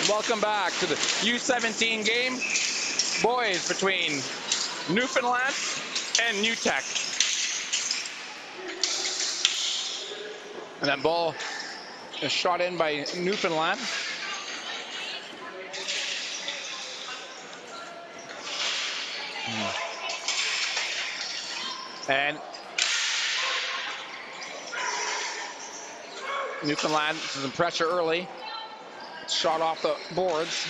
welcome back to the U17 game. Boys between Newfoundland and NewTek. And that ball is shot in by Newfoundland. And Newfoundland is in pressure early. Shot off the boards.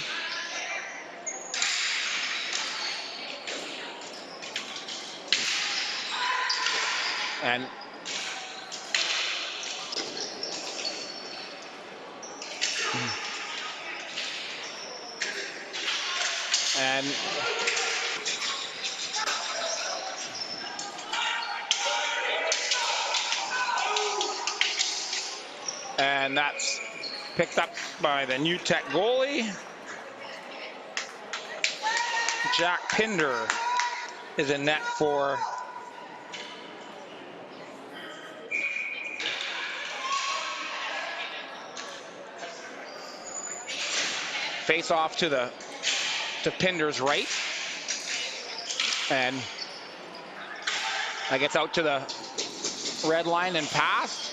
And that's picked up by the NewTek goalie. Jack Pinder is in net for face off to Pinder's right. And that gets out to the red line and passed.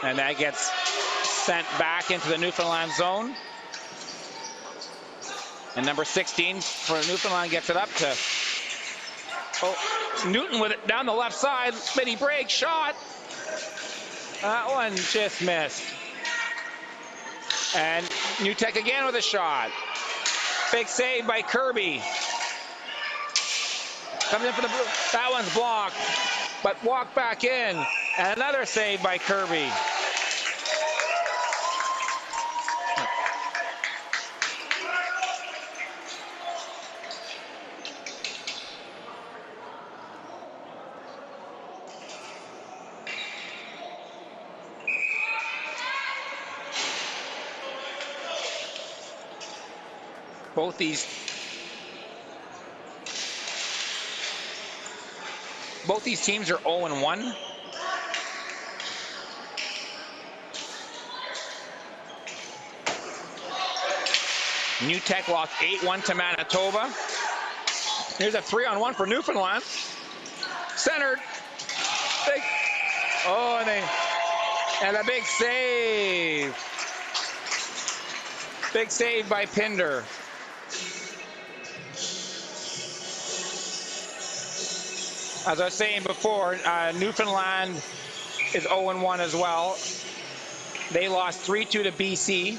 And that gets sent back into the Newfoundland zone. And number 16 for Newfoundland gets it up to Newton with it down the left side. Spinny break shot. That one just missed. And NewTek again with a shot. Big save by Kirby. Comes in for the blue. That one's blocked, but walked back in. And another save by Kirby. Both these teams are 0-1. NewTek lost 8-1 to Manitoba. Here's a 3-on-1 for Newfoundland. Centered. Big. Oh, and a big save. Big save by Pinder. As I was saying before, Newfoundland is 0-1 as well. They lost 3-2 to BC.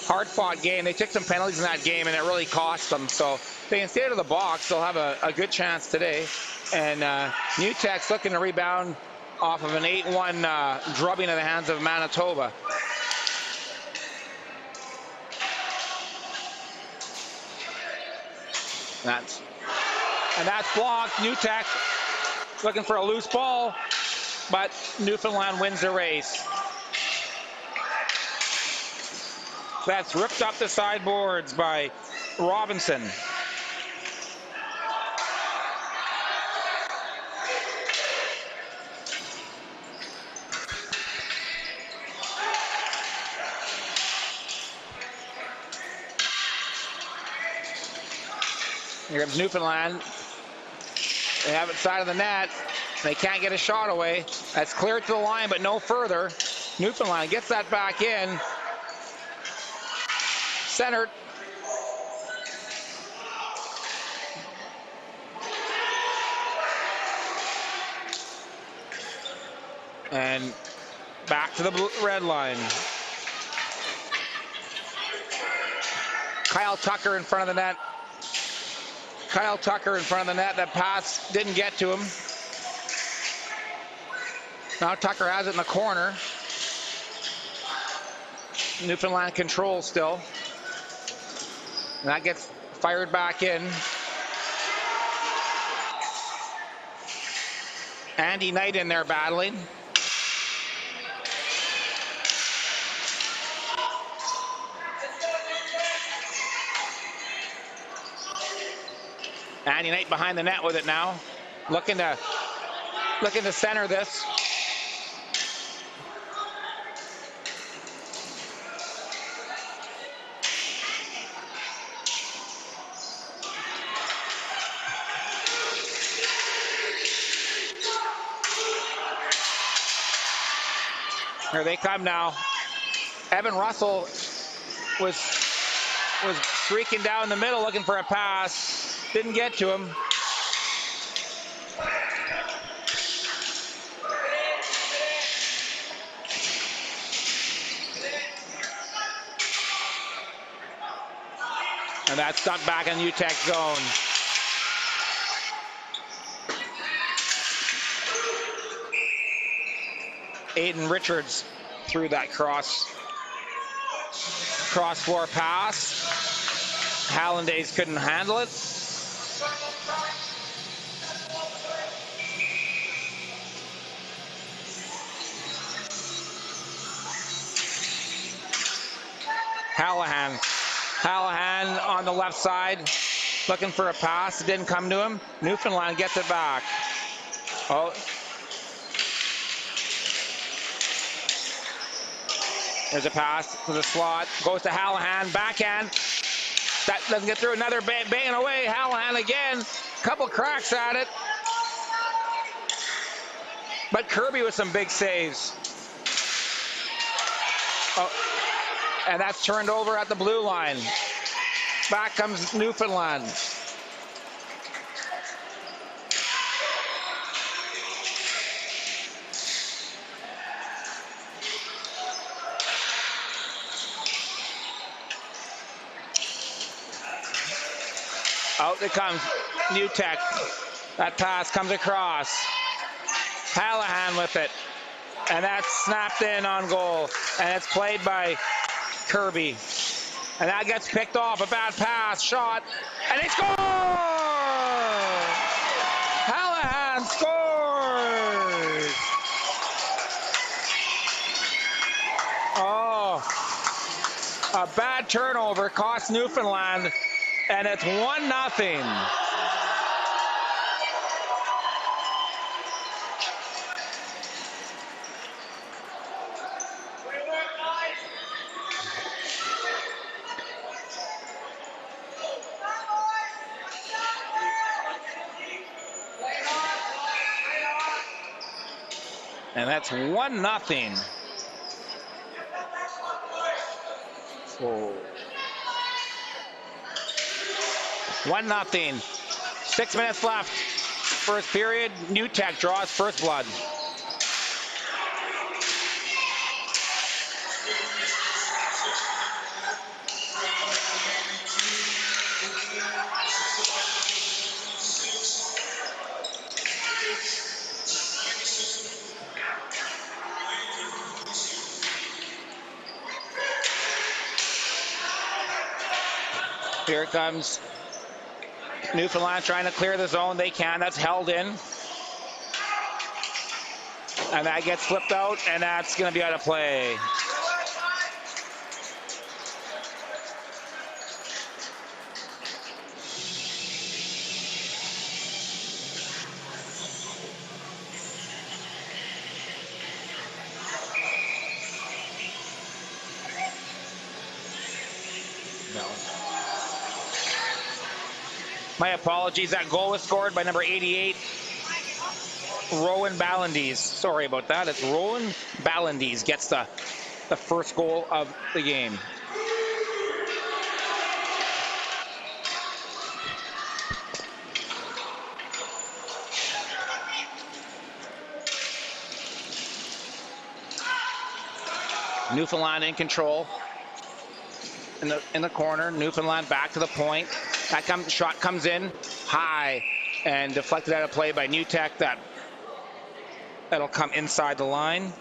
Hard-fought game. They took some penalties in that game, and it really cost them. So if they can stay out of the box, they'll have a good chance today. And NewTek's looking to rebound off of an 8-1 drubbing in the hands of Manitoba. And that's blocked. NewTek looking for a loose ball, but Newfoundland wins the race. That's ripped up the sideboards by Robinson. Here comes Newfoundland. They have it side of the net. They can't get a shot away. That's cleared to the line, but no further. Newfoundland gets that back in. Centered. And back to the red line. Kyle Tucker in front of the net. Kyle Tucker in front of the net. That pass didn't get to him. Now Tucker has it in the corner. Newfoundland control still. And that gets fired back in. Andy Knight in there battling. Andy Knight behind the net with it now. Looking to center this. Here they come now. Evan Russell was streaking down the middle looking for a pass. Didn't get to him. And that's stuck back in UTEC zone. Aiden Richards threw that cross floor pass. Hollandaise couldn't handle it. Hallahan on the left side looking for a pass. It didn't come to him. Newfoundland gets it back. Oh. There's a pass to the slot. Goes to Hallahan. Backhand. That doesn't get through. Another banging away. Hallahan again. Couple cracks at it. But Kirby with some big saves. Oh. And that's turned over at the blue line. Back comes Newfoundland. Out it comes UTEC. That pass comes across. Hallahan with it. And that's snapped in on goal. And it's played by Kirby. And that gets picked off. A bad pass, shot, and they score! Hallahan scores! Oh, a bad turnover cost Newfoundland, and it's 1-0. And that's 1-0. Whoa. 1-0. 6 minutes left. First period. UTEC draws first blood. Here it comes. Newfoundland trying to clear the zone. They can. That's held in. And that gets flipped out, and that's going to be out of play. My apologies. That goal was scored by number 88, Rowan Ballandies. Sorry about that. It's Rowan Ballandies gets the first goal of the game. Newfoundland in control in the corner. Newfoundland back to the point. That shot comes in high and deflected out of play by UTEC. That'll come inside the line.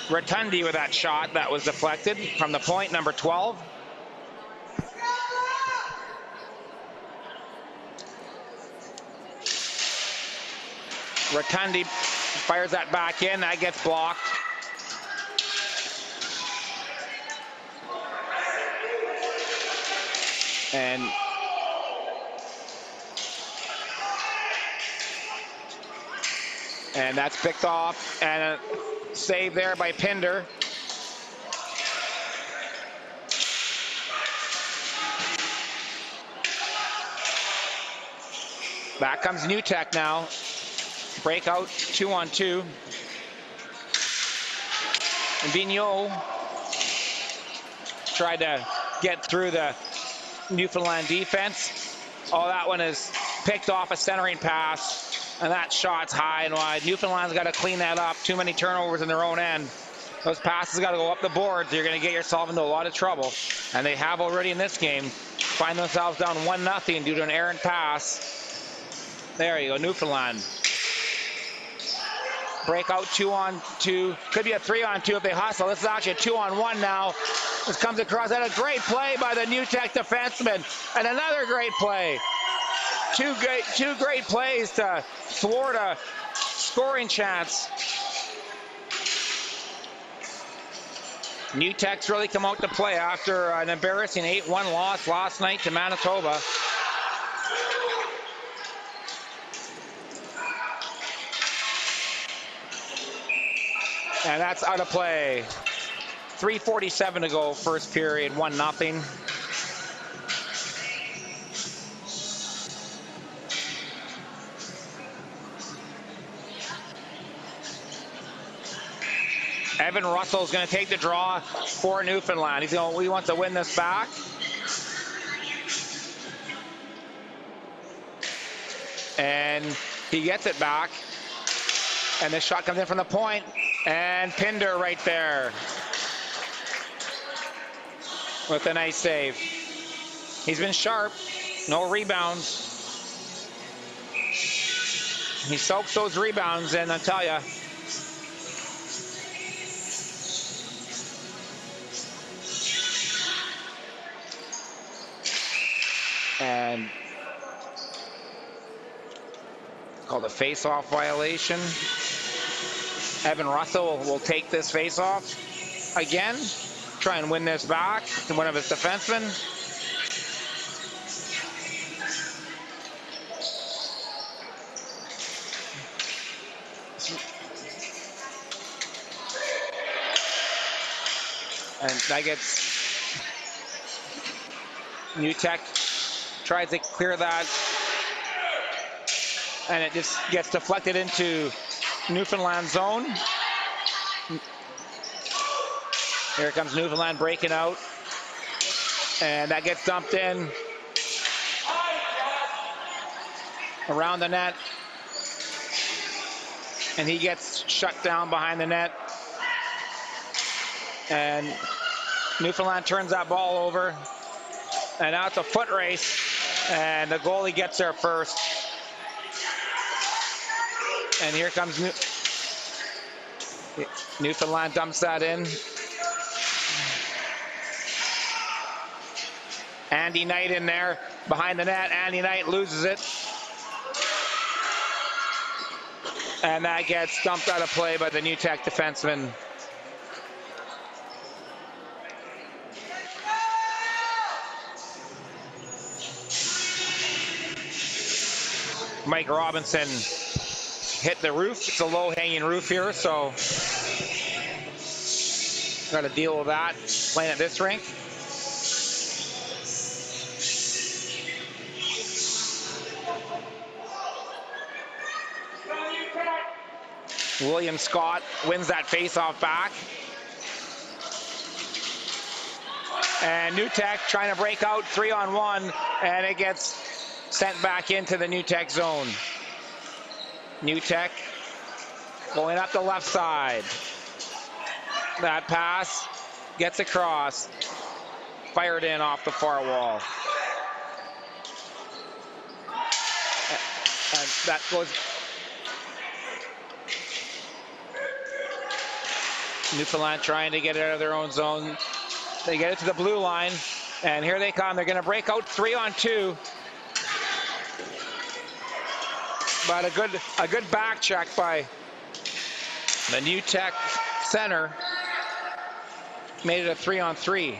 Rotundi with that shot that was deflected from the point, number 12. Rotundi fires that back in. That gets blocked. And that's picked off. And a save there by Pinder. Back comes New Tech now. Breakout 2-on-2. Vigneault tried to get through the Newfoundland defense. Oh, that one is picked off a centering pass, and that shot's high and wide. Newfoundland's got to clean that up. Too many turnovers in their own end. Those passes got to go up the boards. You're going to get yourself into a lot of trouble, and they have already in this game. Find themselves down 1-0 due to an errant pass. There you go, Newfoundland. Breakout 2-on-2. Could be a 3-on-2 if they hustle. This is actually a 2-on-1 now. This comes across. And a great play by the New Tech defenseman. And another great play. Two great plays to thwart a scoring chance. New Tech's really come out to play after an embarrassing 8-1 loss last night to Manitoba. And that's out of play. 3:47 to go, first period, 1-0. Evan Russell's going to take the draw for Newfoundland. He wants to win this back. And he gets it back. And the shot comes in from the point. And Pinder right there with a nice save. He's been sharp. No rebounds. He soaks those rebounds in, I tell you. And called a face-off violation. Evan Russell will take this face-off again, try and win this back to one of his defensemen. And that gets New Tech tries to clear that, and it just gets deflected into Newfoundland zone. Here comes Newfoundland breaking out, and that gets dumped in around the net, and he gets shut down behind the net, and Newfoundland turns that ball over, and now it's a foot race, and the goalie gets there first. And here comes Newfoundland, dumps that in. Andy Knight in there behind the net. Andy Knight loses it. And that gets dumped out of play by the New Tech defenseman. Mike Robinson hit the roof. It's a low-hanging roof here, so got to deal with that playing at this rink. William Scott wins that face-off back. And New Tech trying to break out 3-on-1, and it gets sent back into the New Tech zone. New Tech going up the left side. That pass gets across, fired in off the far wall. And that goes. Newfoundland trying to get it out of their own zone. They get it to the blue line, and here they come. They're going to break out 3-on-2. But a good back check by the New Tech center made it a 3-on-3.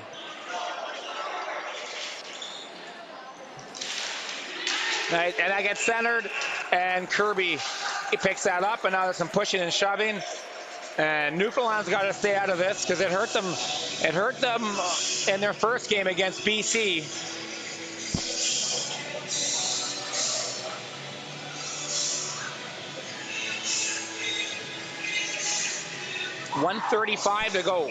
And that gets centered, and Kirby, he picks that up, and now there's some pushing and shoving. And Newfoundland's got to stay out of this because it hurt them. It hurt them in their first game against BC. 1:35 to go.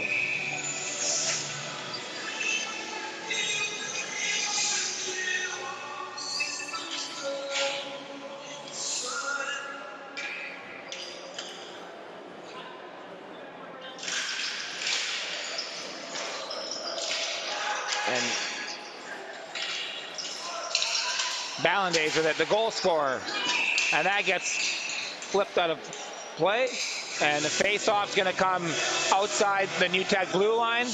And Ballandes with it, the goal scorer. And that gets flipped out of play. And the face-off's going to come outside the New Tech blue line.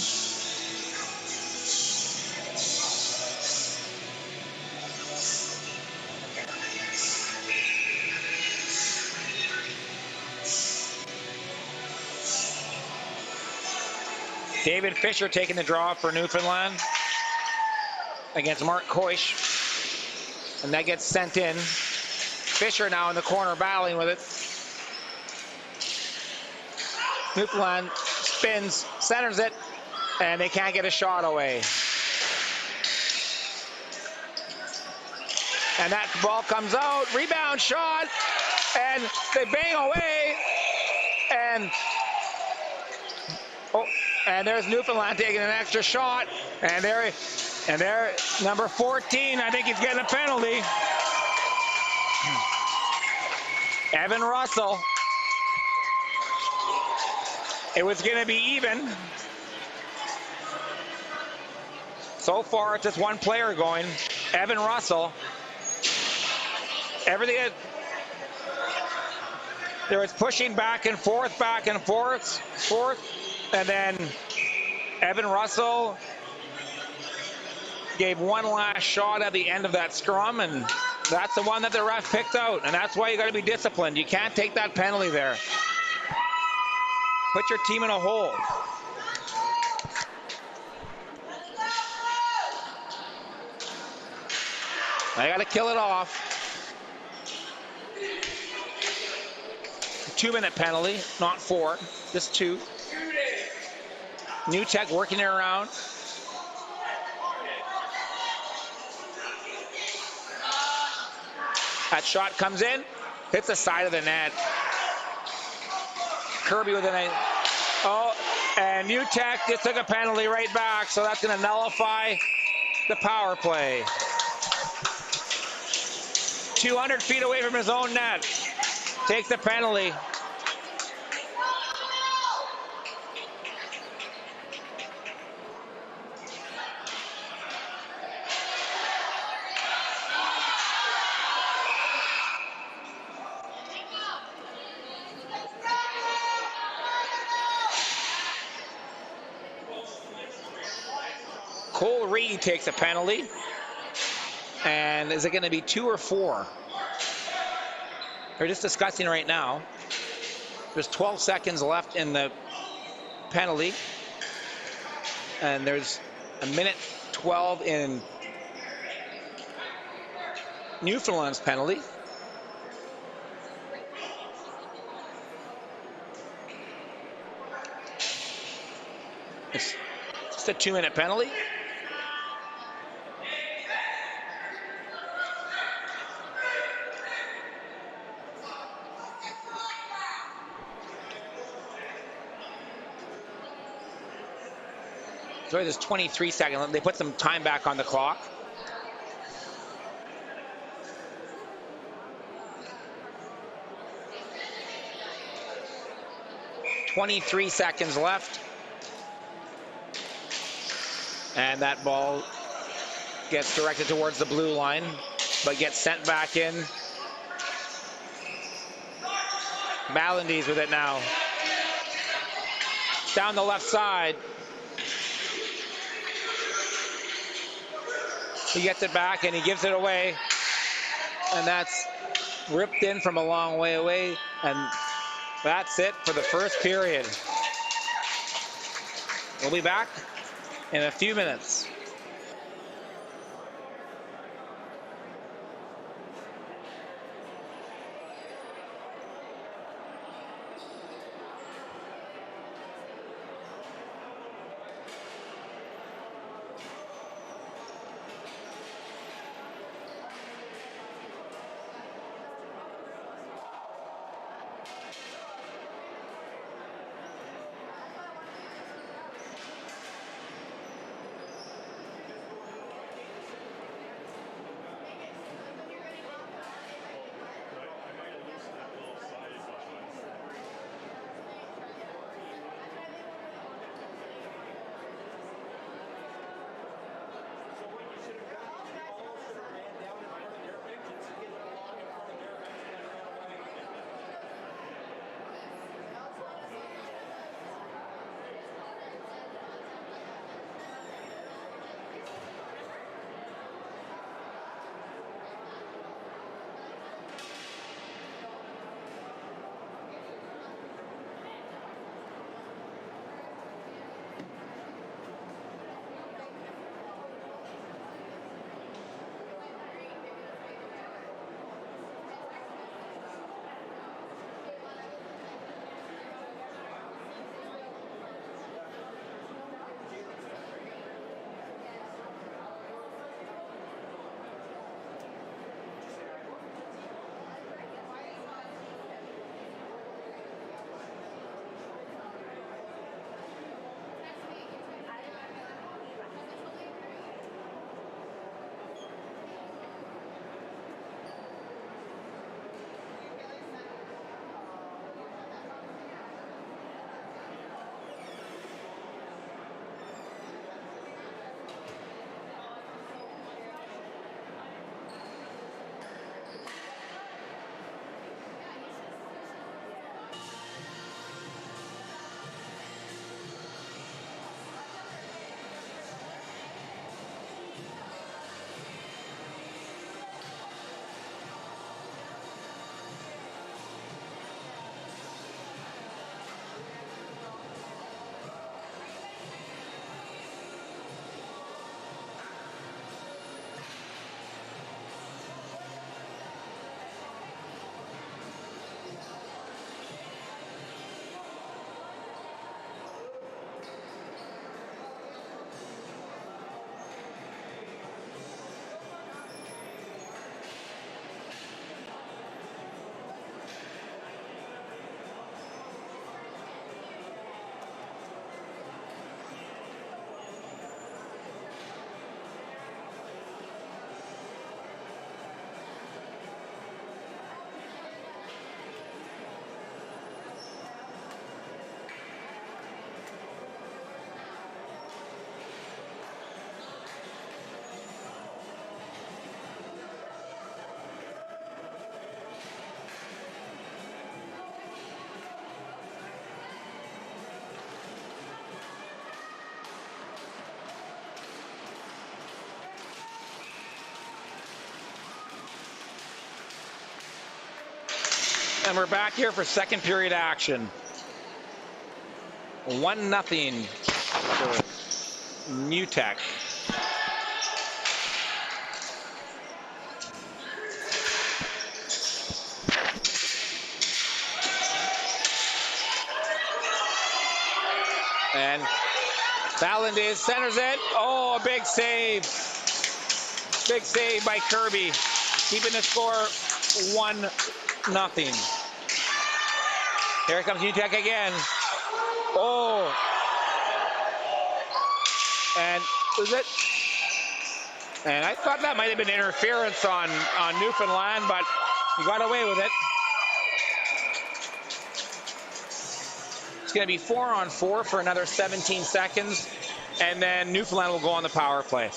David Fisher taking the draw for Newfoundland against Mark Koish. And that gets sent in. Fisher now in the corner battling with it. Newfoundland spins, centers it, and they can't get a shot away. And that ball comes out, rebound shot, and they bang away. And there's Newfoundland taking an extra shot. And there, number 14, I think he's getting a penalty. Evan Russell. It was going to be even. So far, it's just one player going. Evan Russell. Everything. There was pushing back and forth, and then Evan Russell gave one last shot at the end of that scrum, and that's the one that the ref picked out, and that's why you got to be disciplined. You can't take that penalty there. Put your team in a hole. I got to kill it off. 2-minute penalty, not 4, just 2. New Tech working it around. That shot comes in, hits the side of the net. Kirby with an and New Tech just took a penalty right back, so that's going to nullify the power play. 200 feet away from his own net. Takes the penalty. Cole Reed takes a penalty. And is it going to be 2 or 4? They're just discussing right now. There's 12 seconds left in the penalty. And there's a minute 12 in Newfoundland's penalty. It's just a 2-minute penalty. Sorry, there's 23 seconds. They put some time back on the clock. .23 seconds left. And that ball gets directed towards the blue line, but gets sent back in. Ballandes with it now. Down the left side. He gets it back and he gives it away. And that's ripped in from a long way away. And that's it for the first period. We'll be back in a few minutes. And we're back here for second period action. 1-0 for NewTek. And Valandez centers it. Oh, a big save. Big save by Kirby, keeping the score 1-0. Here comes NewTek again. Oh. And was it? And I thought that might have been interference on Newfoundland, but he got away with it. It's going to be 4-on-4 for another 17 seconds, and then Newfoundland will go on the power play.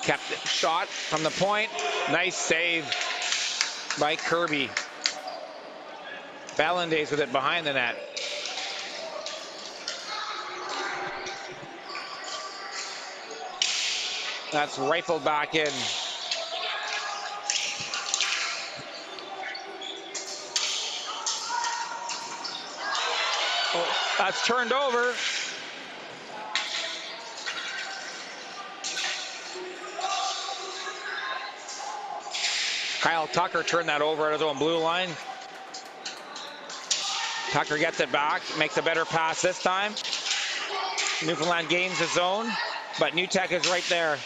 Kept it shot from the point. Nice save by Kirby. Valandez with it behind the net. That's rifled back in. Oh, that's turned over. Kyle Tucker turned that over at his own blue line. Tucker gets it back, makes a better pass this time. Newfoundland gains the zone, but NewTek is right there.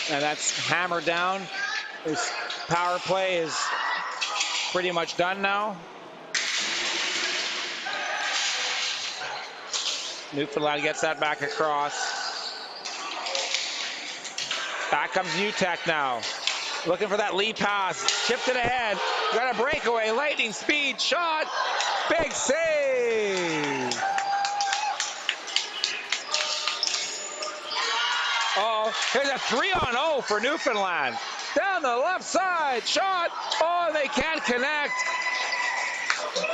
And that's hammered down. This power play is pretty much done now. Newfoundland gets that back across. Back comes NewTek now. Looking for that lead pass. Chipped it ahead. Got a breakaway. Lightning speed shot. Big save. Oh, here's a 3-on-0 for Newfoundland. Down the left side. Shot. Oh, they can't connect.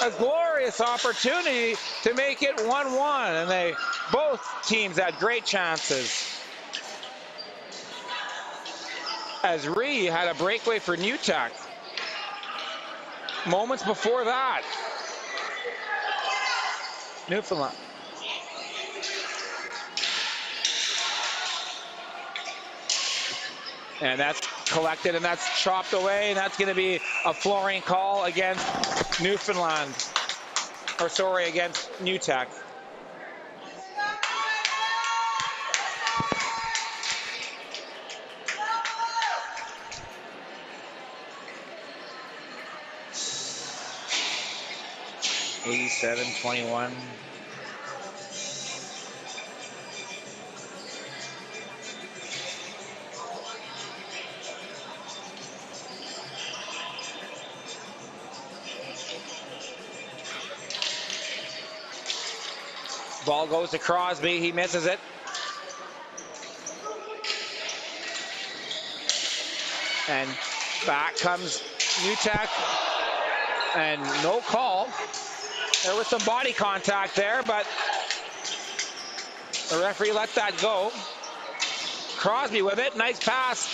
A glorious opportunity to make it 1-1. And both teams had great chances. As Ree had a breakaway for NewTek. Moments before that, Newfoundland. And that's collected and that's chopped away, and that's going to be a flooring call against Newfoundland. Or sorry, against NewTek. (87-21). Ball goes to Crosby. He misses it. And back comes NewTek. And no call. There was some body contact there, but the referee let that go. Crosby with it. Nice pass.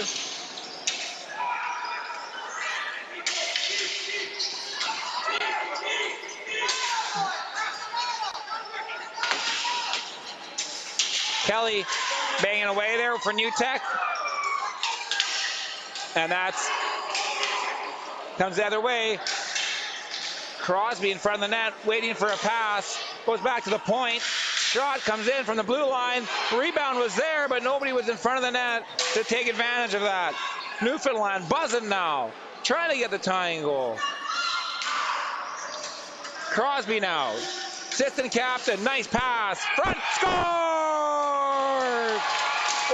Kelly banging away there for NewTek. And that's comes the other way. Crosby in front of the net, waiting for a pass. Goes back to the point. Shot comes in from the blue line. Rebound was there, but nobody was in front of the net to take advantage of that. Newfoundland buzzing now, trying to get the tying goal. Crosby now, assistant captain, nice pass. Front, score!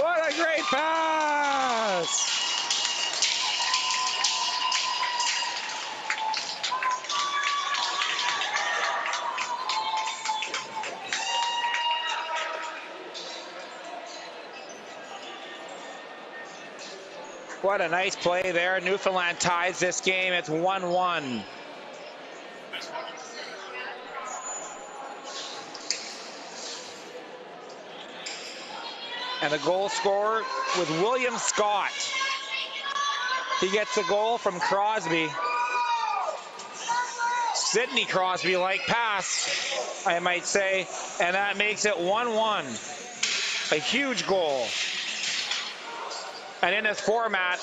What a great pass! What a nice play there. Newfoundland ties this game. It's 1-1. And the goal scorer was William Scott. He gets a goal from Crosby. Sidney Crosby-like pass, I might say, and that makes it 1-1. A huge goal. And in this format,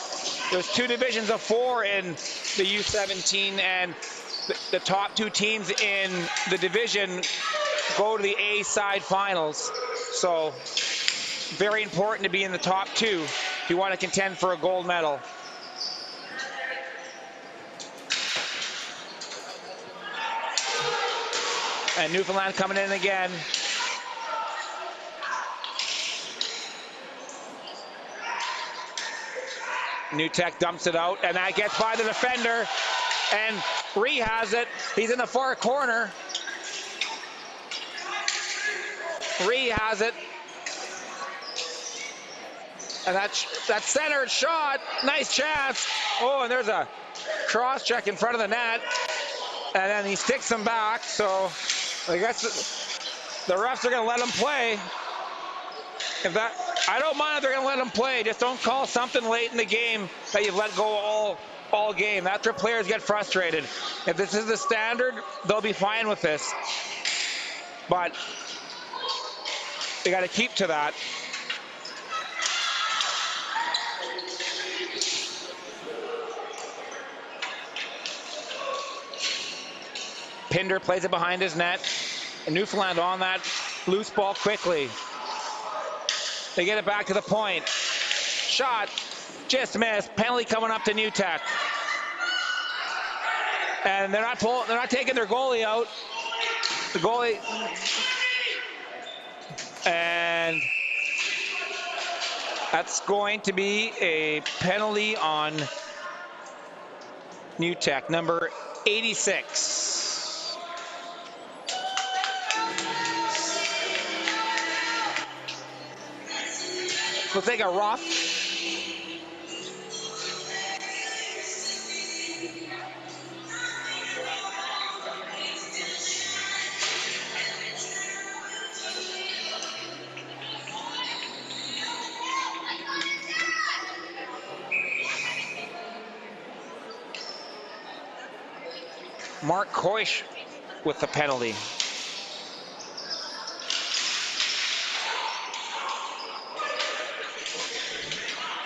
there's 2 divisions of 4 in the U17, and the top 2 teams in the division go to the A side finals. So very important to be in the top 2 if you want to contend for a gold medal. And Newfoundland coming in again. New Tech dumps it out, and that gets by the defender. And Ree has it. He's in the far corner. Ree has it. And that center shot, nice chance. Oh, and there's a cross check in front of the net. And then he sticks him back, so I guess the refs are going to let him play. I don't mind if they're going to let him play. Just don't call something late in the game that you've let go all game. That's where players get frustrated. If this is the standard, they'll be fine with this. But they got to keep to that. Pinder plays it behind his net. And Newfoundland on that loose ball quickly. They get it back to the point. Shot, just missed. Penalty coming up to New Tech. And they're not taking their goalie out. The goalie. And that's going to be a penalty on New Tech, number 86. We'll take a rough. Mark Koish with the penalty.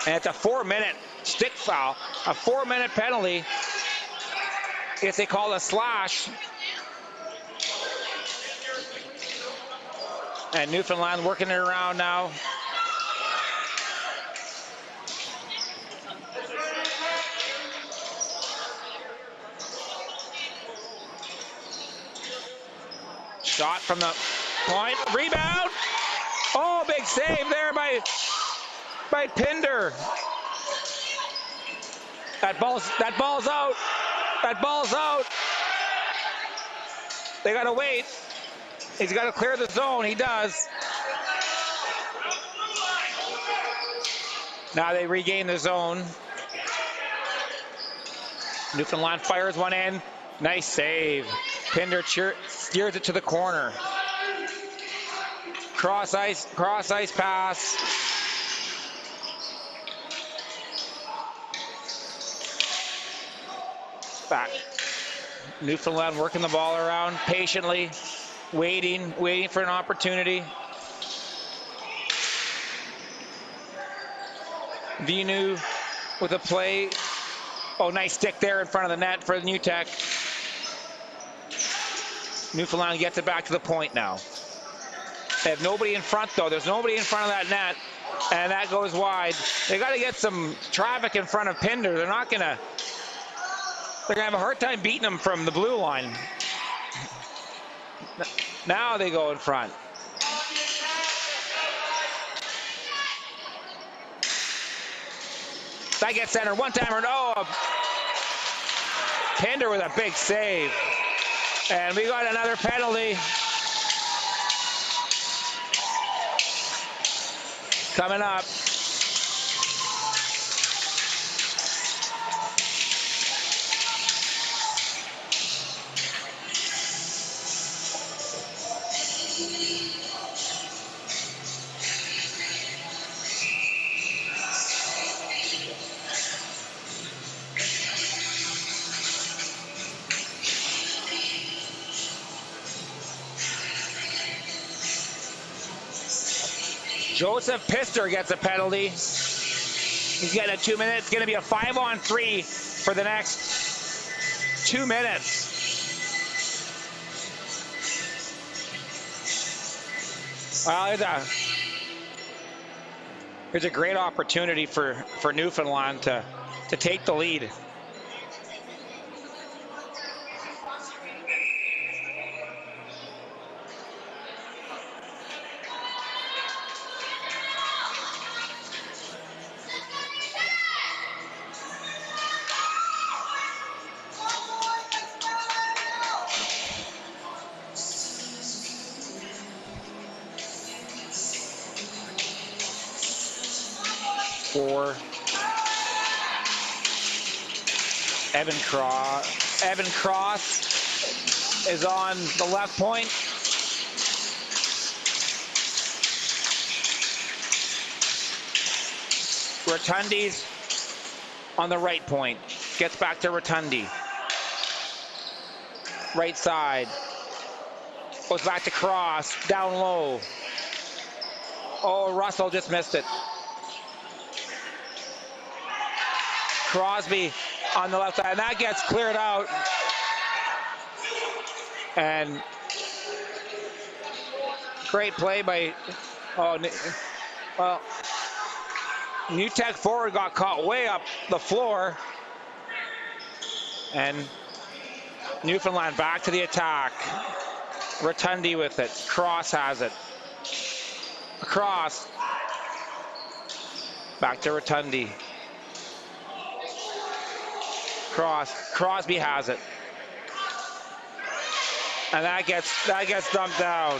And it's a 4-minute stick foul, a 4-minute penalty if they call a slash. And Newfoundland working it around now. Shot from the point, rebound. Oh, big save there by Pinder. That ball's out. That ball's out. They gotta wait. He's gotta clear the zone. He does. Now they regain the zone. Newfoundland fires one in. Nice save. Pinder steers it to the corner. Cross ice pass. Back. Newfoundland working the ball around patiently, waiting for an opportunity. Vinu with a play. Oh, nice stick there in front of the net for New Tech. Newfoundland gets it back to the point now. They have nobody in front, though. There's nobody in front of that net, and that goes wide. They got to get some traffic in front of Pinder. They're going to have a hard time beating him from the blue line. Now they go in front. That gets centered. One-timer. No. Pinder with a big save. And we got another penalty. Coming up. Joseph Pister gets a penalty. He's getting a 2 minutes. It's going to be a 5-on-3 for the next 2 minutes. Well, here's a great opportunity for Newfoundland to take the lead. For Evan Cross. Evan Cross is on the left point. Rotundi's on the right point. Gets back to Rotundi. Right side. Goes back to Cross. Down low. Oh, Russell just missed it. Crosby on the left side, and that gets cleared out. And great play by, well, New Tech forward got caught way up the floor. And Newfoundland back to the attack. Rotundi with it. Cross has it. Cross. Back to Rotundi. Crosby has it. And that gets dumped down.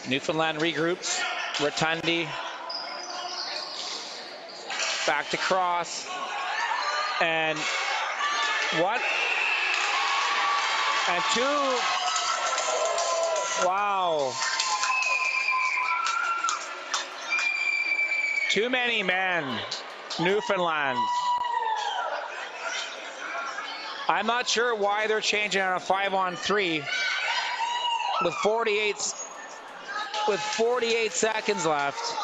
Newfoundland regroups. Rotundi. Back to Cross. And what? And two. Wow. Too many men. Newfoundland. I'm not sure why they're changing on a 5-on-3 with 48 seconds left.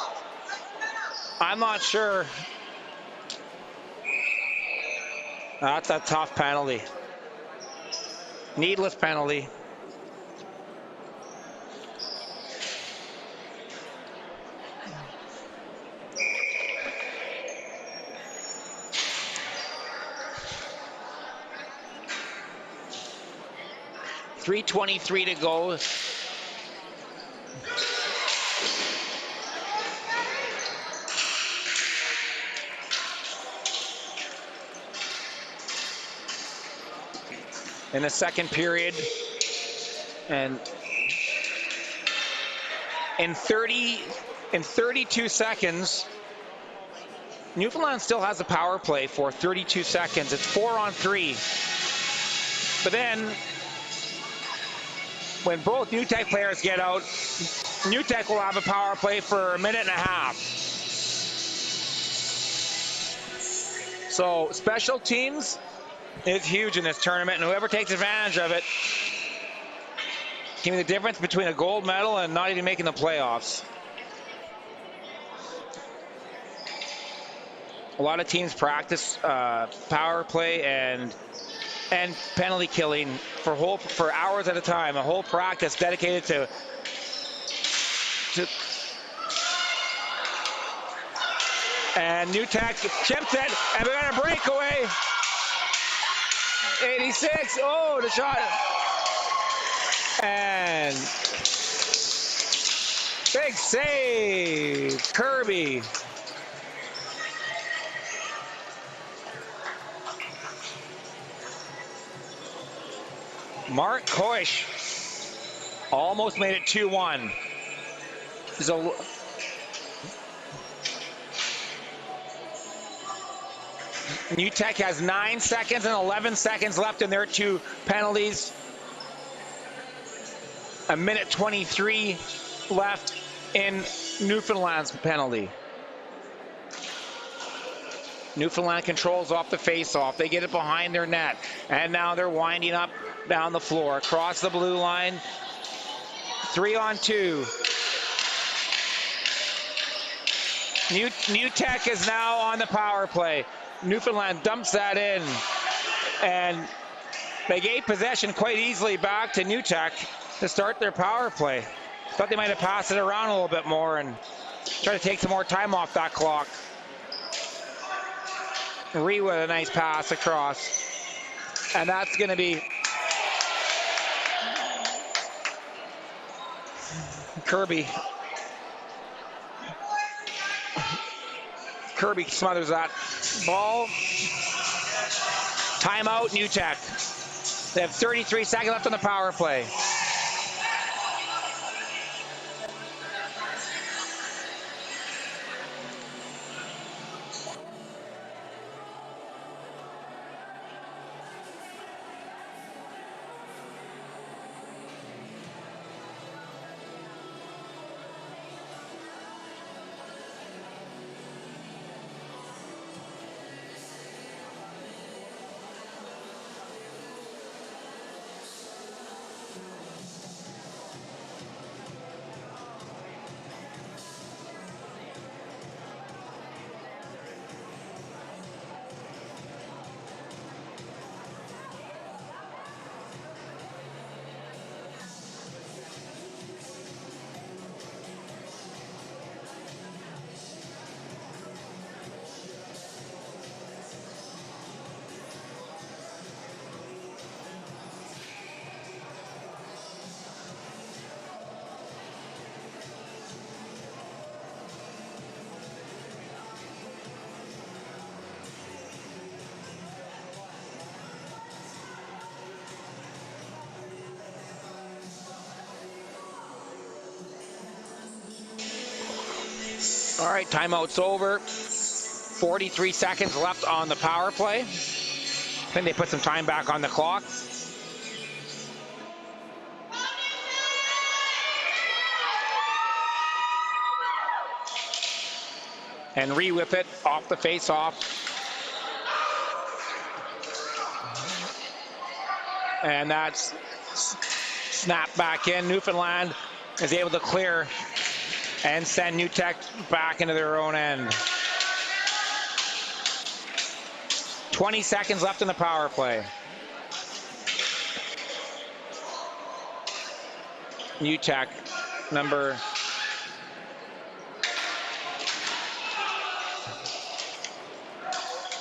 I'm not sure. That's a tough penalty. Needless penalty. .323 to go. In the second period, and in 32 seconds, Newfoundland still has a power play for 32 seconds. It's 4-on-3. But then, when both New Tech players get out, New Tech will have a power play for a minute and a half. So special teams is huge in this tournament, and whoever takes advantage of it can be the difference between a gold medal and not even making the playoffs. A lot of teams practice power play and penalty killing for hours at a time. A whole practice dedicated to and New Tech chips it, and we got a breakaway. 86. Oh, the shot. And big save, Kirby. Mark Koish almost made it 2-1. New Tech has 9 seconds and 11 seconds left in their two penalties. A minute 23 left in Newfoundland's penalty. Newfoundland controls off the face-off. They get it behind their net. And now they're winding up down the floor. Across the blue line. 3-on-2. New Tech is now on the power play. Newfoundland dumps that in. And they gave possession quite easily back to New Tech to start their power play. Thought they might have passed it around a little bit more and try to take some more time off that clock. Ree with a nice pass across. And that's going to be Kirby. Kirby smothers that ball. Timeout, New Tech. They have 33 seconds left on the power play. All right, timeout's over. 43 seconds left on the power play. I think they put some time back on the clock. And re-whip it off the face-off. And that's snapped back in. Newfoundland is able to clear and send New Tech back into their own end. 20 seconds left in the power play. New Tech, number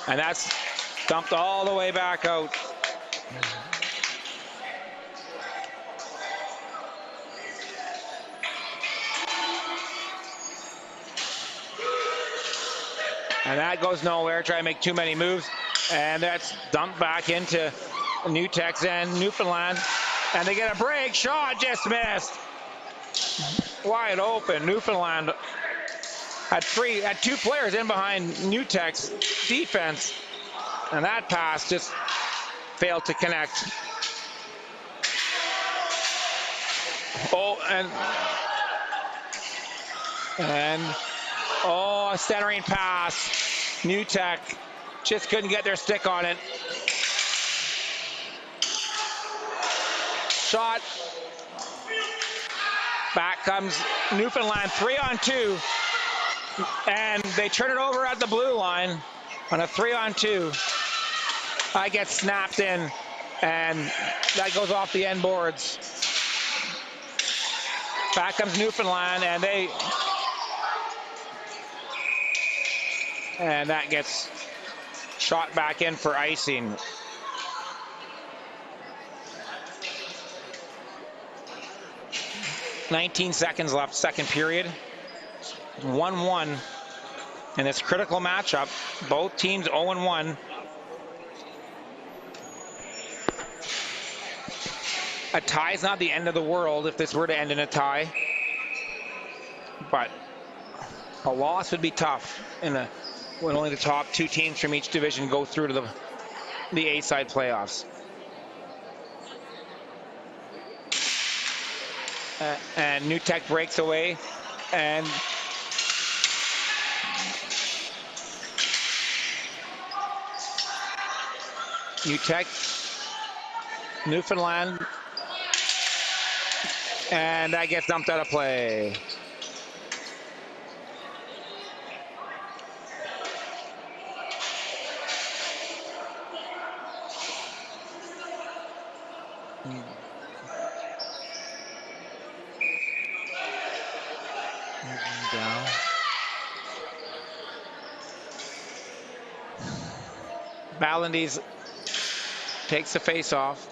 and that's dumped all the way back out. And that goes nowhere. Try to make too many moves. And that's dumped back into New Tech's end, Newfoundland. And they get a break. Shot just missed. Wide open. Newfoundland had two players in behind New Tech's defense. And that pass just failed to connect. Oh, and oh, a centering pass. New Tech just couldn't get their stick on it. Shot. Back comes Newfoundland, 3-on-2. And they turn it over at the blue line on a 3-on-2. I get snapped in, and that goes off the end boards. Back comes Newfoundland, and that gets shot back in for icing. $19 seconds left, second period. 1-1 in this critical matchup. Both teams 0-1. A tie is not the end of the world if this were to end in a tie. But a loss would be tough when only the top two teams from each division go through to the A-side playoffs. And New Tech breaks away, Uteck, Newfoundland, and that gets dumped out of play. Down. Valandes takes the face off.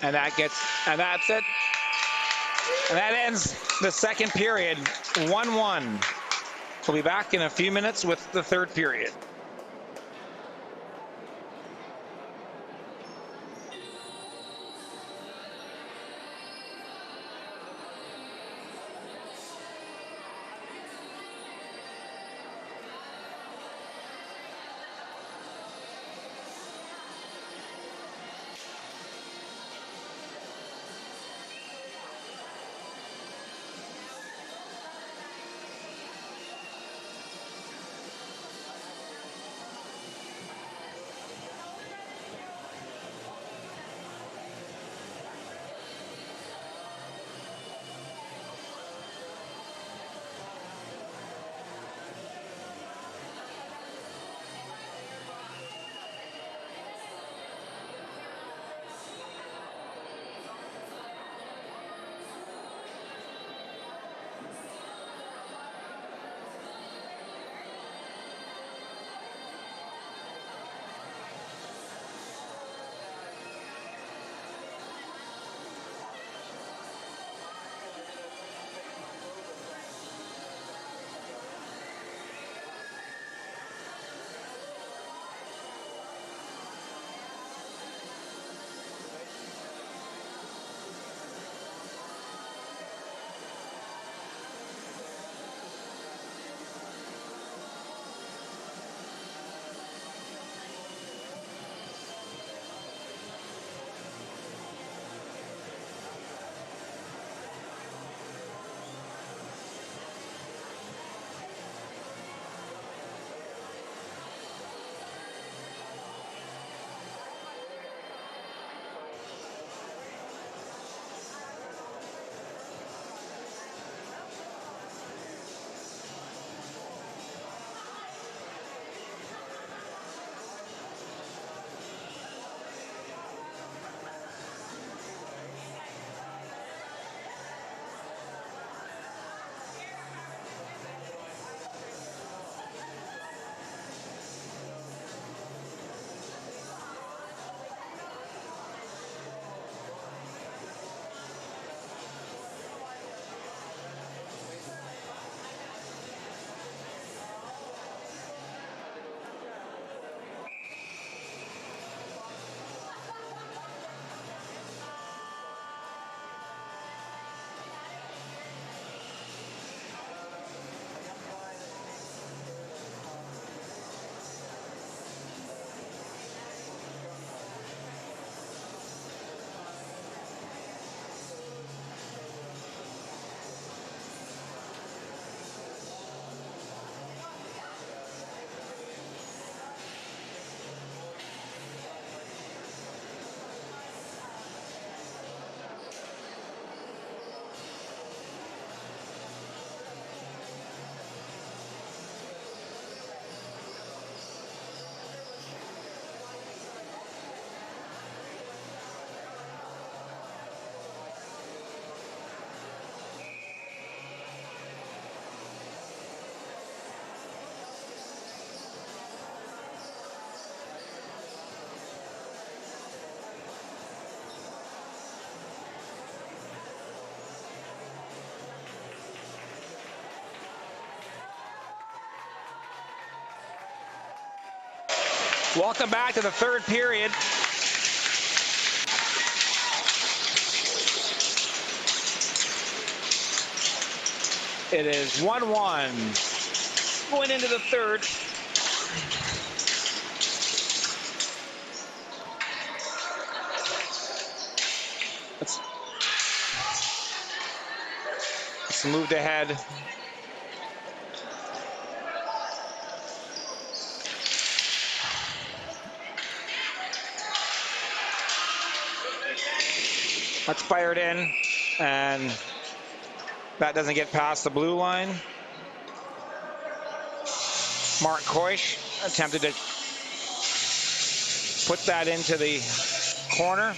And that's it. And that ends the second period, 1-1. We'll be back in a few minutes with the third period. Welcome back to the third period. It is 1-1. Going into the third. Let's move ahead. That's fired in, and that doesn't get past the blue line. Mark Koish attempted to put that into the corner.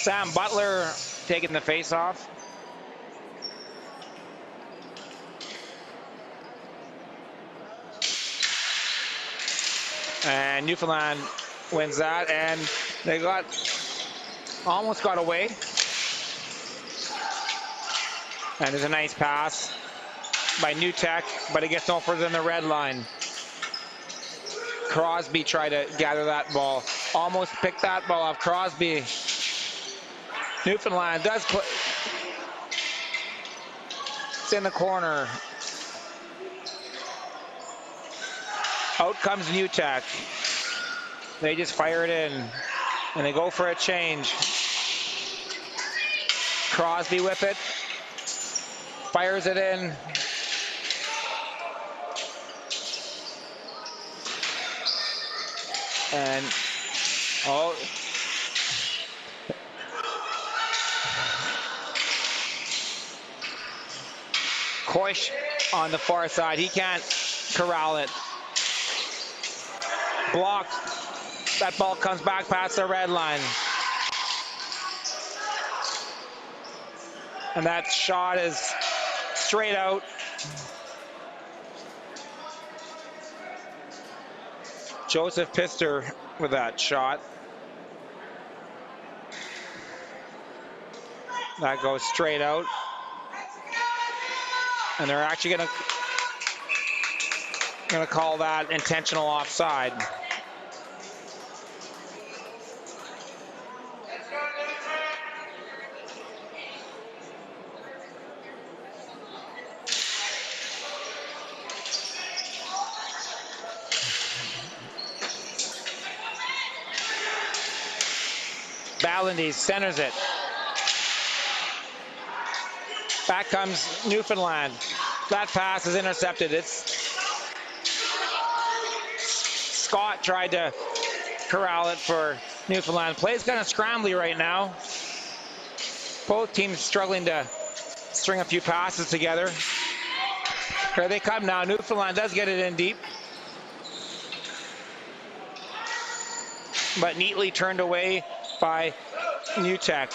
Sam Butler taking the face-off. And Newfoundland wins that, and they almost got away. And there's a nice pass by New Tech, but it gets no further than the red line. Crosby tried to gather that ball. Almost picked that ball off Crosby. Newfoundland does play. It's in the corner. Out comes New Tech. They just fire it in, and they go for a change. Crosby with it. Fires it in. And, oh. Koish on the far side. He can't corral it. Blocked. That ball comes back past the red line. And that shot is straight out. Joseph Pister with that shot. That goes straight out. And they're actually going to call that intentional offside. Ballandy centers it. Back comes Newfoundland. That pass is intercepted. Scott tried to corral it for Newfoundland. Play's kind of scrambly right now. Both teams struggling to string a few passes together. Here they come now. Newfoundland does get it in deep, but neatly turned away by New Tech.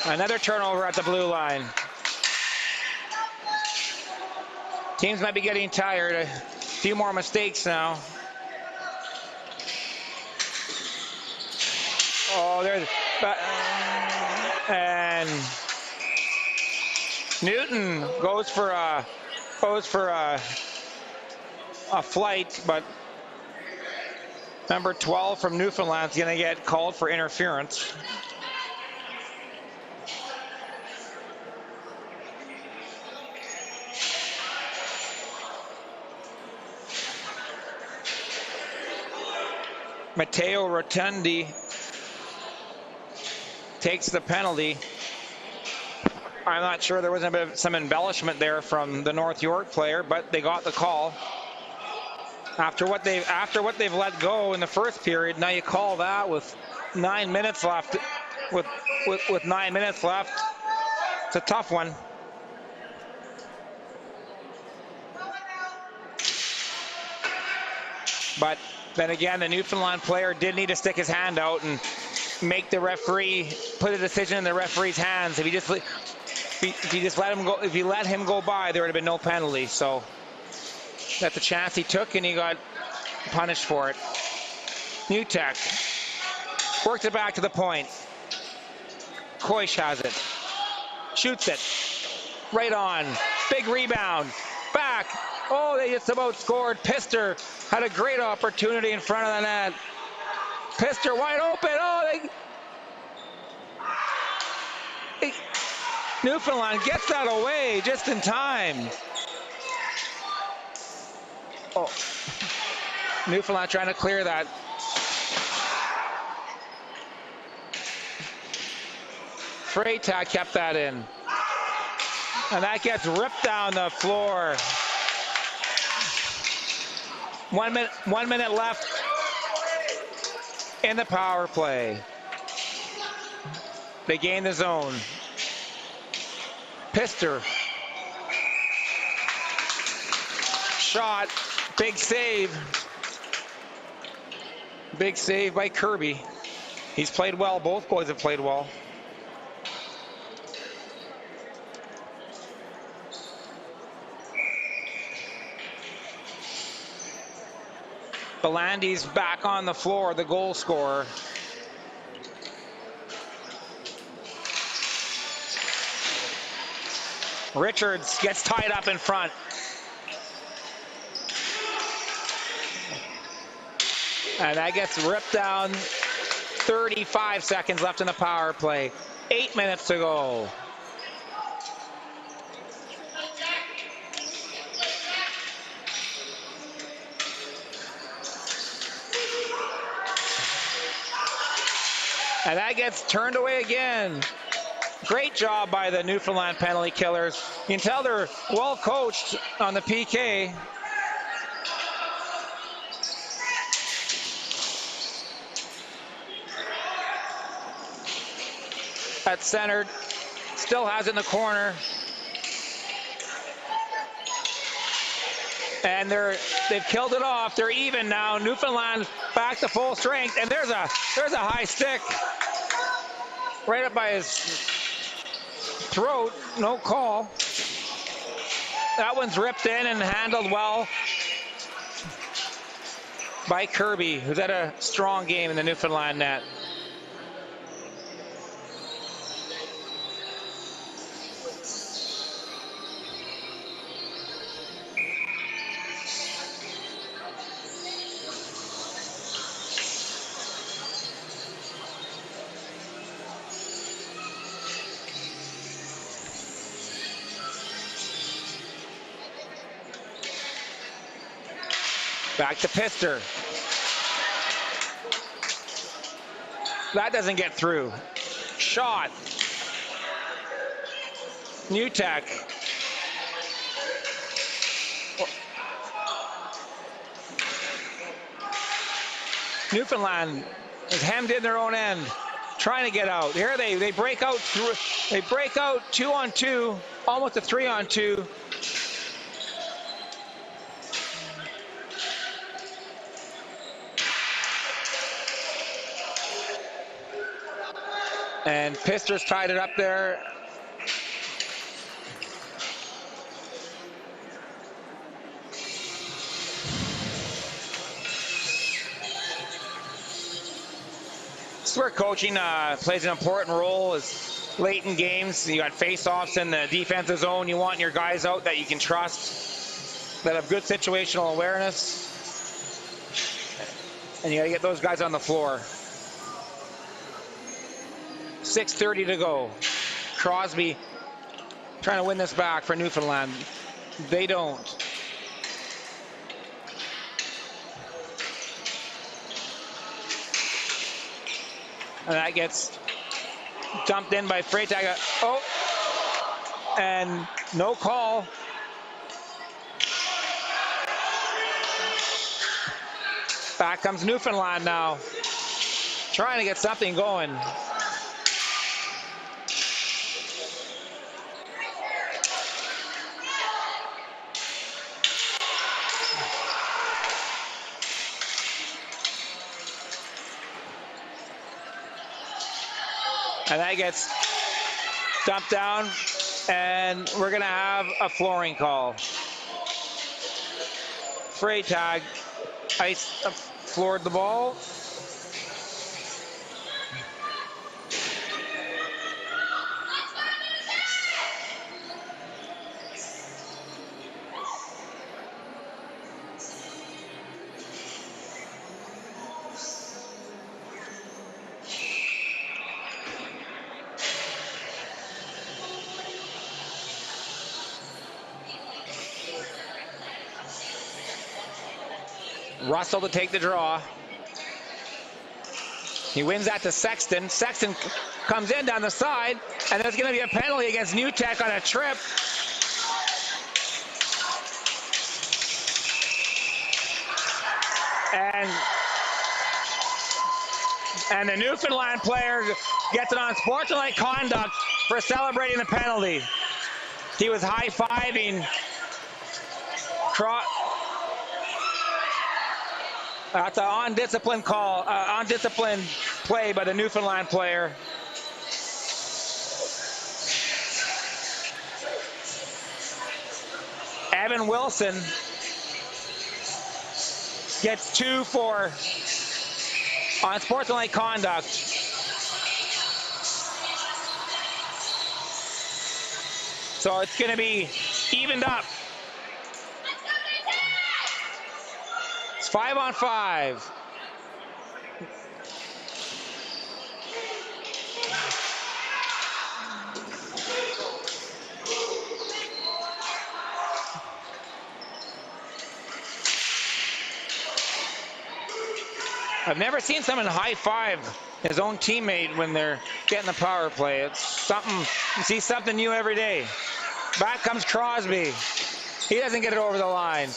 Another turnover at the blue line. Teams might be getting tired. A few more mistakes now. Oh, there's... And Newton goes for a flight, but number 12 from Newfoundland is going to get called for interference. Matteo Rotundi takes the penalty. I'm not sure, there was a bit of some embellishment there from the North York player, but they got the call. After what they've let go in the first period, now you call that with 9 minutes left. With 9 minutes left, it's a tough one. But then again, the Newfoundland player did need to stick his hand out and make the referee put a decision in the referee's hands. If you let him go by, there would have been no penalty. So that's the chance he took, and he got punished for it. New Tech works it back to the point. Koish has it, shoots it, right on. Big rebound, back. Oh, they just about scored. Pister had a great opportunity in front of the net. Pister wide open. Oh, Newfoundland gets that away just in time. Oh, Newfoundland trying to clear that. Freytag kept that in. And that gets ripped down the floor. 1 minute left in the power play. They gain the zone. Pister. Shot. Big save. Big save by Kirby. He's played well. Both boys have played well. Belandi's back on the floor, the goal scorer. Richards gets tied up in front. And that gets ripped down. 35 seconds left in the power play. 8 minutes to go. And that gets turned away again. Great job by the Newfoundland penalty killers. You can tell they're well coached on the PK. That's centered. Still has it in the corner. And they've killed it off. They're even now. Newfoundland back to full strength. And there's a high stick right up by his throat. No call. That one's ripped in and handled well by Kirby, who's had a strong game in the Newfoundland net. Back to Pister. That doesn't get through. Shot. Newtek. Newfoundland is hemmed in their own end, trying to get out. Here they break out through. They break out 2-on-2, almost a 3-on-2. And Pister's tied it up there. This is where coaching plays an important role. Is late in games, you got face-offs in the defensive zone. You want your guys out that you can trust, that have good situational awareness. And you got to get those guys on the floor. 6:30 to go. Crosby trying to win this back for Newfoundland. They don't. And that gets dumped in by Freytag. Oh, and no call. Back comes Newfoundland now, trying to get something going. And that gets dumped down, and we're going to have a flooring call. Freytag floored the ball. Russell to take the draw. He wins that to Sexton. Sexton comes in down the side, and there's going to be a penalty against New Tech on a trip. And the Newfoundland player gets it on sportsmanlike conduct for celebrating the penalty. He was high-fiving. That's an undisciplined call, undisciplined play by the Newfoundland player. Evan Wilson gets 2 for unsportsmanlike conduct. So it's going to be evened up. It's 5-on-5. I've never seen someone high-five his own teammate when they're getting the power play. It's something, you see something new every day. Back comes Crosby. He doesn't get it over the line.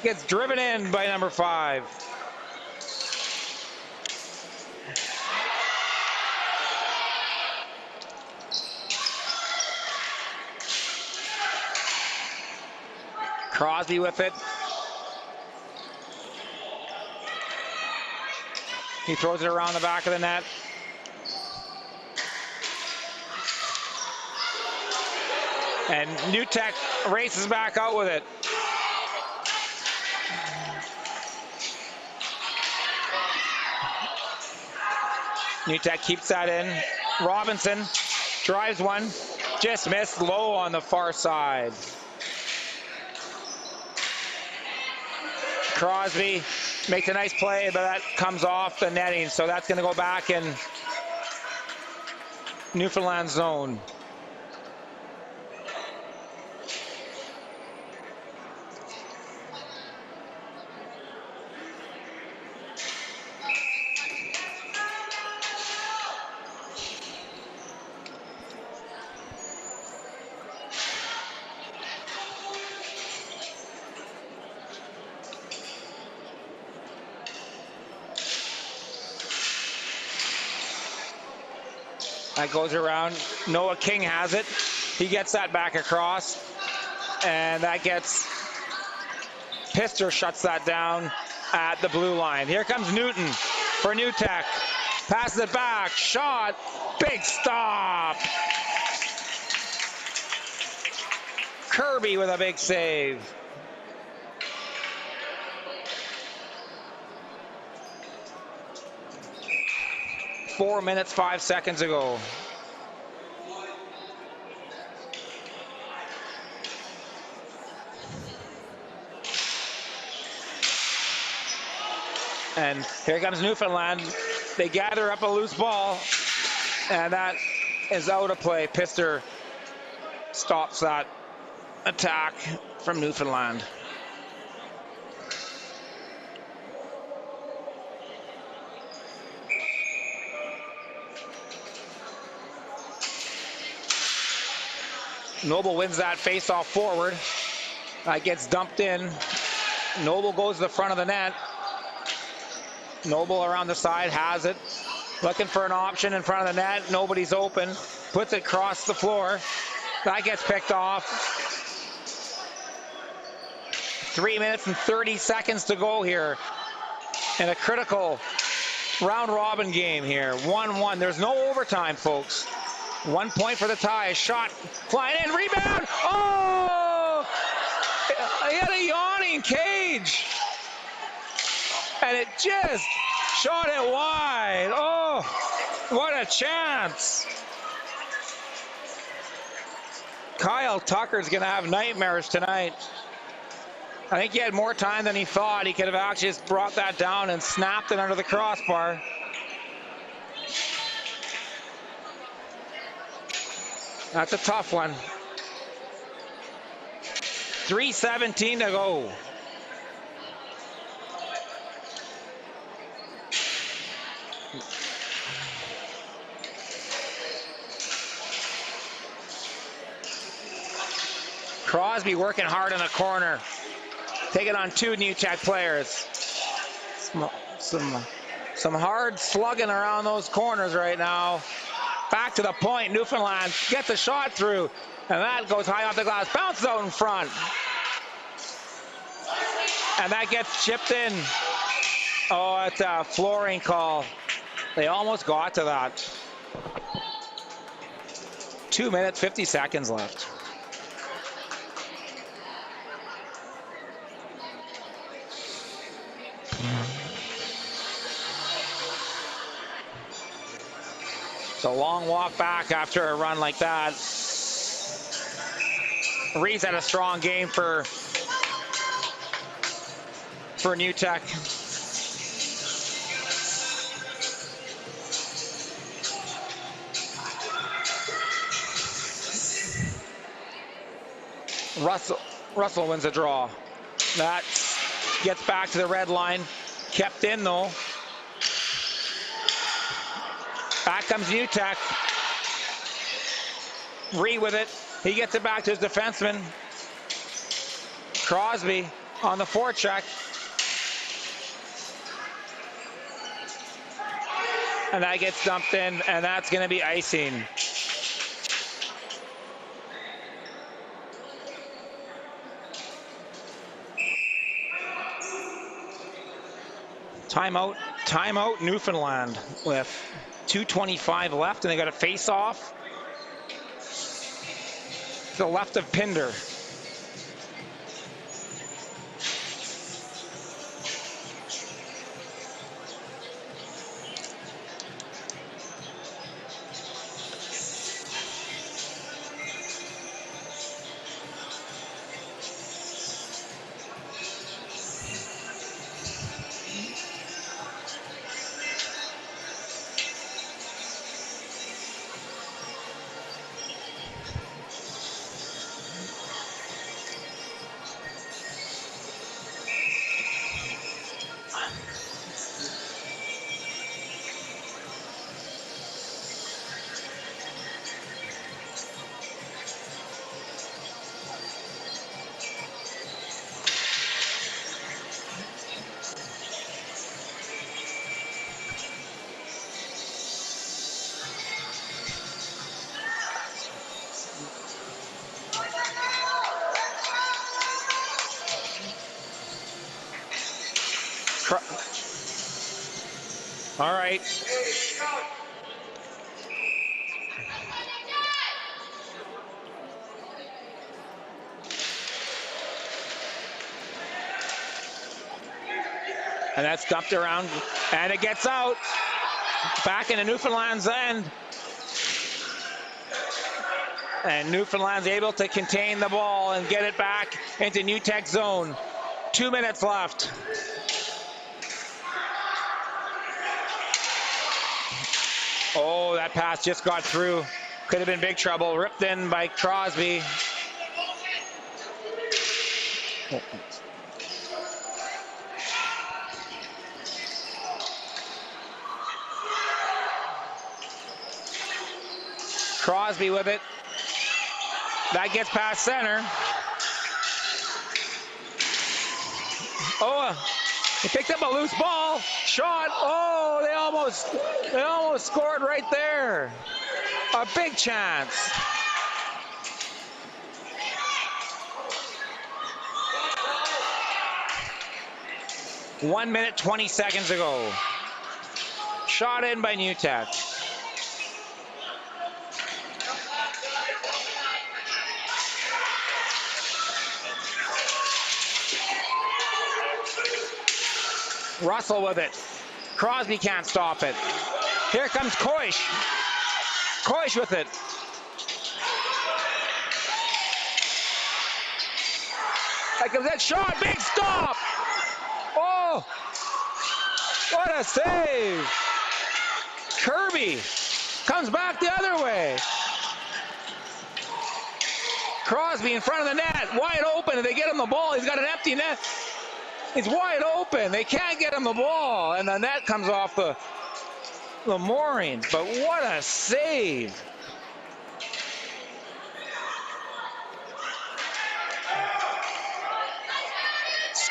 Gets driven in by number 5. Crosby with it. He throws it around the back of the net. And New Tech races back out with it. New Tech keeps that in. Robinson drives one. Just missed low on the far side. Crosby makes a nice play, but that comes off the netting. So that's going to go back in Newfoundland zone. That goes around. Noah King has it. He gets that back across. And that gets... Pister shuts that down at the blue line. Here comes Newton for New Tech. Passes it back. Shot. Big stop. Kirby with a big save. Four minutes, 5 seconds ago. And here comes Newfoundland. They gather up a loose ball, and that is out of play. Pister stops that attack from Newfoundland. Noble wins that face-off forward. That gets dumped in. Noble goes to the front of the net. Noble around the side has it. Looking for an option in front of the net. Nobody's open. Puts it across the floor. That gets picked off. 3 minutes and 30 seconds to go here in a critical round-robin game here. 1-1. There's no overtime, folks. 1 point for the tie. Shot flying in. Rebound. Oh! He had a yawning cage. And it just shot it wide. Oh, what a chance. Kyle Tucker's going to have nightmares tonight. I think he had more time than he thought. He could have actually just brought that down and snapped it under the crossbar. That's a tough one. 3:17 to go. Crosby working hard in the corner. Taking on two New Tech players. Some hard slugging around those corners right now. Back to the point. Newfoundland gets a shot through. And that goes high off the glass. Bounces out in front. And that gets chipped in. Oh, it's a flooring call. They almost got to that. 2 minutes, 50 seconds left. It's a long walk back after a run like that. Reed's had a strong game for New Tech. Russell wins a draw. That gets back to the red line. Kept in though. Back comes New Tech. Reed with it. He gets it back to his defenseman. Crosby on the forecheck. And that gets dumped in, and that's going to be icing. Timeout Newfoundland with 2:25 left, and they got a face-off to the left of Pinder. All right. And that's dumped around, and it gets out. Back into Newfoundland's end. And Newfoundland's able to contain the ball and get it back into New Tech zone. 2 minutes left. Oh, that pass just got through. Could have been big trouble. Ripped in by Crosby. Crosby with it. That gets past center. Oh, he picked up a loose ball. Shot. Oh, they almost scored right there. A big chance. One minute, 20 seconds ago. Shot in by New Tech. Russell with it. Crosby can't stop it. Here comes Koish. Koish with it. That comes that shot. Big stop. Oh, what a save. Kirby comes back the other way. Crosby in front of the net. Wide open. And they get him the ball. He's got an empty net. He's wide open. They can't get him the ball. And the net comes off the mooring. But what a save.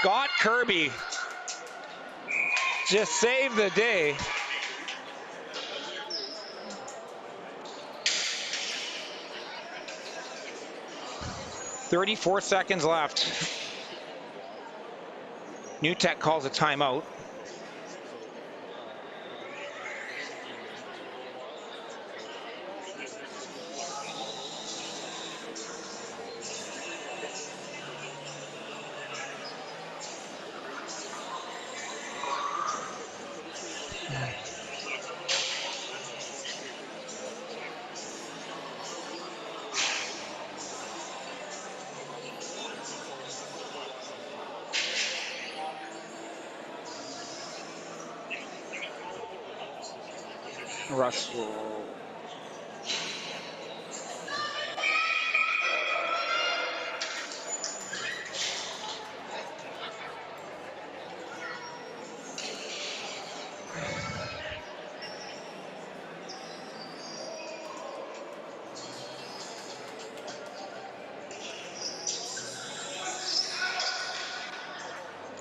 Scott Kirby just saved the day. .34 seconds left. New Tech calls a timeout. Russell.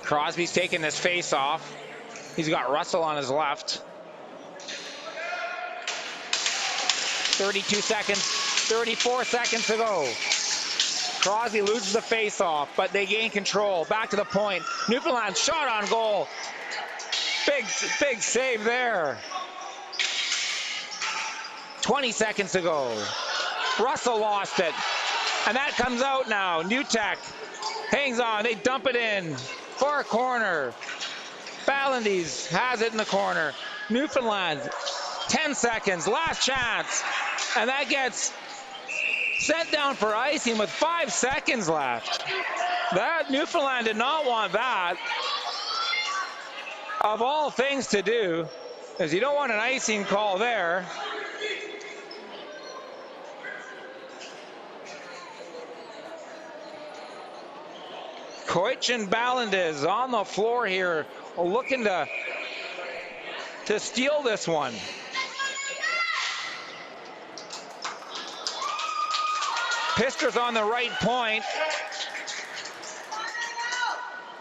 Crosby's taking this face off. He's got Russell on his left. 32 seconds, 34 seconds to go. Crosby loses the face-off, but they gain control. Back to the point. Newfoundland shot on goal. Big save there. 20 seconds to go. Russell lost it. And that comes out now. New Tech hangs on. They dump it in. Far corner. Ballandes has it in the corner. Newfoundland, 10 seconds. Last chance. And that gets sent down for icing with 5 seconds left. That Newfoundland did not want that. Of all things to do, is you don't want an icing call there. Koich and Ballandes on the floor here, looking to steal this one. Pister's on the right point.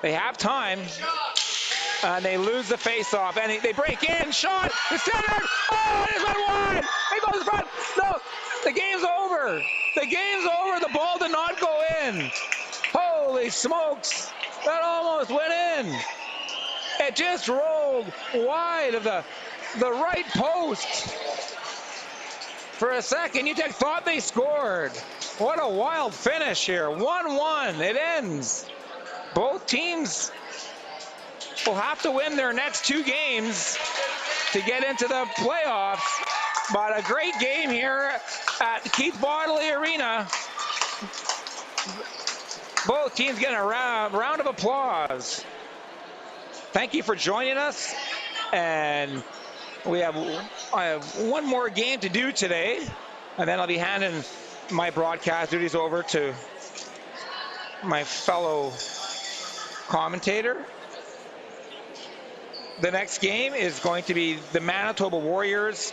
They have time. And they lose the face-off. And they break in. Shot. The center. Oh, it is 1-1. It goes front. No, the game's over. The game's over. The ball did not go in. Holy smokes. That almost went in. It just rolled wide of the right post. For a second, you thought they scored. What a wild finish here. 1-1. It ends. Both teams will have to win their next 2 games to get into the playoffs. But a great game here at Keith Bodley Arena. Both teams getting a round of applause. Thank you for joining us. And I have one more game to do today, and then I'll be handing my broadcast duties over to my fellow commentator. The next game is going to be the Manitoba Warriors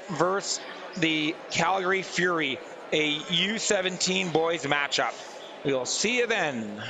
versus the Calgary Fury, a U17 boys matchup. We'll see you then.